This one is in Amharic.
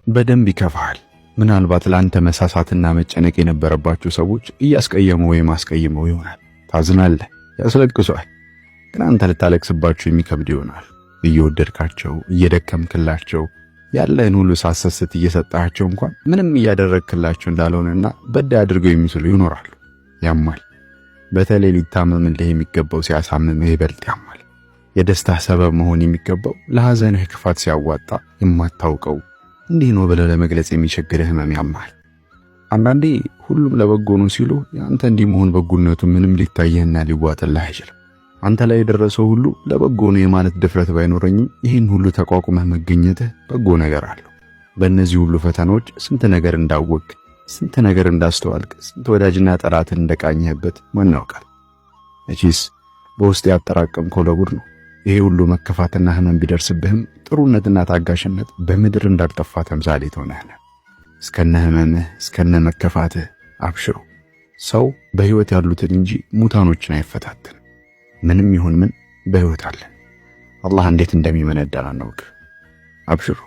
በደንብ ይከፋል። ምናልባት ላንተ መሳሳትና መጨነቅ የነበረባቸው ሰዎች እያስቀየሙ ወይም አስቀይመው ይሆናል። ታዝናለህ፣ ያስለቅሷል። ግን አንተ ልታለቅስባቸው የሚከብድ ይሆናል። እየወደድካቸው እየደከምክላቸው ያለህን ሁሉ ሳሰስት እየሰጣቸው እንኳን ምንም እያደረግክላቸው እንዳልሆነና በዳይ አድርገው የሚስሉ ይኖራሉ። ያማል። በተለይ ሊታመምልህ የሚገባው ሲያሳምምህ ይበልጥ ያማል። የደስታ ሰበብ መሆን የሚገባው ለሐዘንህ ክፋት ሲያዋጣ የማታውቀው እንዲህ ነው ብለህ ለመግለጽ የሚቸግርህ ህመም ያማል። አንዳንዴ ሁሉም ለበጎ ነው ሲሉ ያንተ እንዲህ መሆን በጎነቱ ምንም ሊታየህና ሊዋጥልህ አይችልም። አንተ ላይ የደረሰው ሁሉ ለበጎ ነው የማለት ድፍረት ባይኖረኝም ይህን ሁሉ ተቋቁመህ መገኘትህ በጎ ነገር አለው። በእነዚህ ሁሉ ፈተናዎች ስንት ነገር እንዳወቅ፣ ስንት ነገር እንዳስተዋልክ፣ ስንት ወዳጅና ጠላትን እንደቃኘህበት ማን ያውቃል? መቼስ በውስጥ ያጠራቀምከው ለጉድ ነው። ይሄ ሁሉ መከፋትና ህመም ቢደርስብህም ጥሩነትና ታጋሽነት በምድር እንዳልጠፋ ተምሳሌት ሆነህ እስከነ ህመምህ እስከነ መከፋትህ አብሽሩ። ሰው በህይወት ያሉትን እንጂ ሙታኖችን አይፈታተንም። ምንም ይሁን ምን በህይወት አለን። አላህ እንዴት እንደሚመነዳን አናውቅ። አብሽሩ።